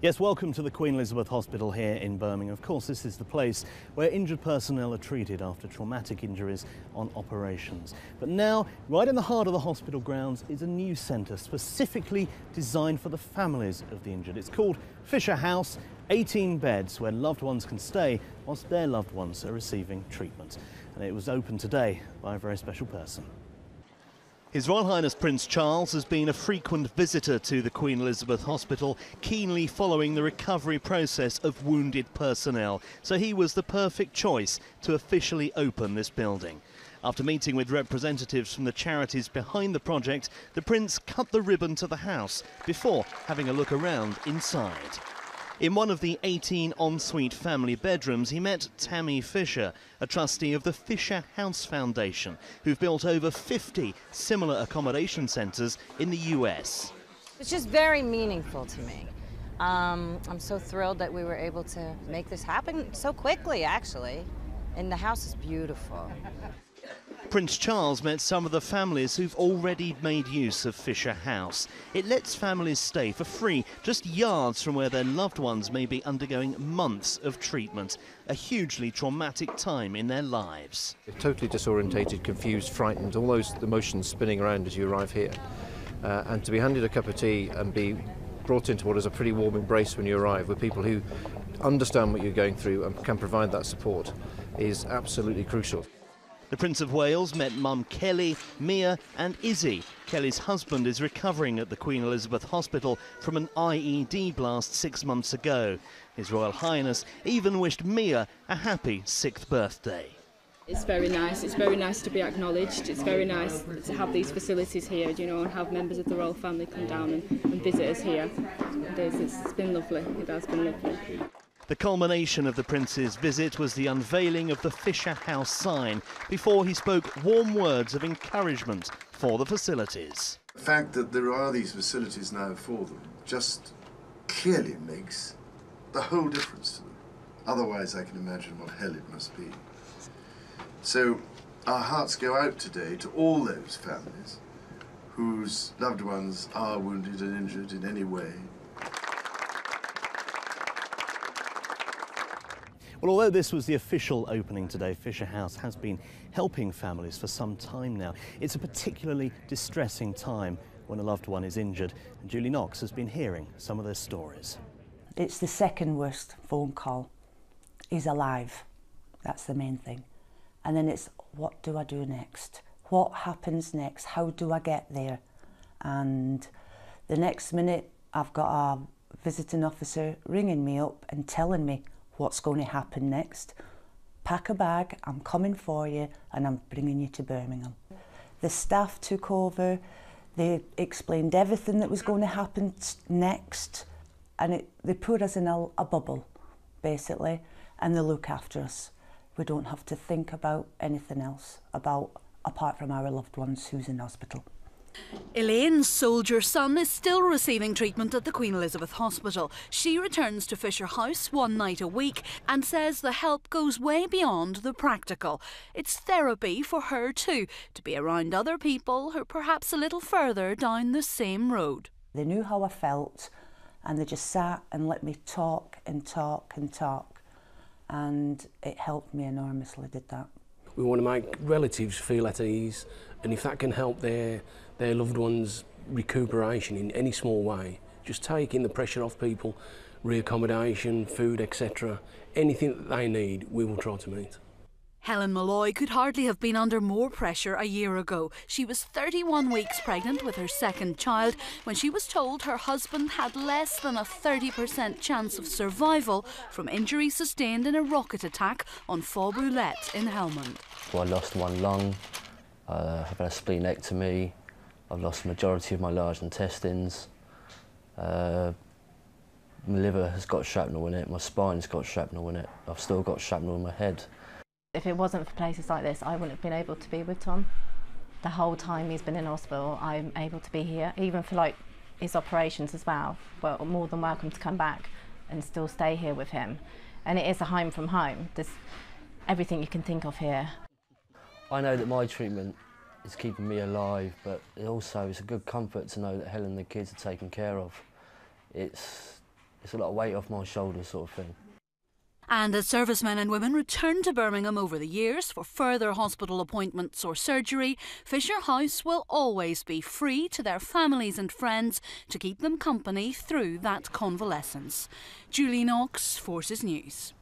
Yes, welcome to the Queen Elizabeth Hospital here in Birmingham. Of course, this is the place where injured personnel are treated after traumatic injuries on operations. But now, right in the heart of the hospital grounds, is a new centre specifically designed for the families of the injured. It's called Fisher House, 18 beds where loved ones can stay whilst their loved ones are receiving treatment. And it was opened today by a very special person. His Royal Highness Prince Charles has been a frequent visitor to the Queen Elizabeth Hospital, keenly following the recovery process of wounded personnel. So he was the perfect choice to officially open this building. After meeting with representatives from the charities behind the project, the Prince cut the ribbon to the house before having a look around inside. In one of the 18 ensuite family bedrooms, he met Tammy Fisher, a trustee of the Fisher House Foundation, who've built over 50 similar accommodation centres in the US. It's just very meaningful to me. I'm so thrilled that we were able to make this happen so quickly, actually. And the house is beautiful. Prince Charles met some of the families who've already made use of Fisher House. It lets families stay for free, just yards from where their loved ones may be undergoing months of treatment, a hugely traumatic time in their lives. Totally disorientated, confused, frightened, all those emotions spinning around as you arrive here. And to be handed a cup of tea and be brought into what is a pretty warm embrace when you arrive with people who understand what you're going through and can provide that support is absolutely crucial. The Prince of Wales met Mum Kelly, Mia and Izzy. Kelly's husband is recovering at the Queen Elizabeth Hospital from an IED blast 6 months ago. His Royal Highness even wished Mia a happy 6th birthday. It's very nice. It's very nice to be acknowledged. It's very nice to have these facilities here, you know, and have members of the royal family come down and visit us here. It's been lovely. It has been lovely. The culmination of the Prince's visit was the unveiling of the Fisher House sign before he spoke warm words of encouragement for the facilities. The fact that there are these facilities now for them just clearly makes the whole difference to them. Otherwise, I can imagine what hell it must be. So our hearts go out today to all those families whose loved ones are wounded and injured in any way. Well, although this was the official opening today, Fisher House has been helping families for some time now. It's a particularly distressing time when a loved one is injured, and Julie Knox has been hearing some of their stories. It's the second worst phone call. He's alive. That's the main thing. And then it's, what do I do next? What happens next? How do I get there? And the next minute, I've got a visiting officer ringing me up and telling me what's going to happen next. Pack a bag, I'm coming for you, and I'm bringing you to Birmingham. The staff took over, they explained everything that was going to happen next, and they put us in a bubble, basically, and they look after us. We don't have to think about anything else, apart from our loved ones who's in hospital. Elaine's soldier son is still receiving treatment at the Queen Elizabeth Hospital. She returns to Fisher House one night a week and says the help goes way beyond the practical. It's therapy for her too, to be around other people who are perhaps a little further down the same road. They knew how I felt and they just sat and let me talk and talk and talk, and it helped me enormously, did that. We want to make relatives feel at ease, and if that can help their loved ones' recuperation in any small way, just taking the pressure off people, reaccommodation, food, etc., anything that they need, we will try to meet. Helen Molloy could hardly have been under more pressure a year ago. She was 31 weeks pregnant with her second child when she was told her husband had less than a 30% chance of survival from injury sustained in a rocket attack on Faux Boulette in Helmand. Well, I lost one lung, I've had a splenectomy, I've lost the majority of my large intestines, my liver has got shrapnel in it, my spine's got shrapnel in it, I've still got shrapnel in my head. If it wasn't for places like this, I wouldn't have been able to be with Tom. The whole time he's been in hospital, I'm able to be here, even for like his operations as well. But more than welcome to come back and still stay here with him. And it is a home from home. There's everything you can think of here. I know that my treatment is keeping me alive, but it's a good comfort to know that Helen and the kids are taken care of. It's it's a lot of weight off my shoulders sort of thing. And as servicemen and women return to Birmingham over the years for further hospital appointments or surgery, Fisher House will always be free to their families and friends to keep them company through that convalescence. Julie Knox, Forces News.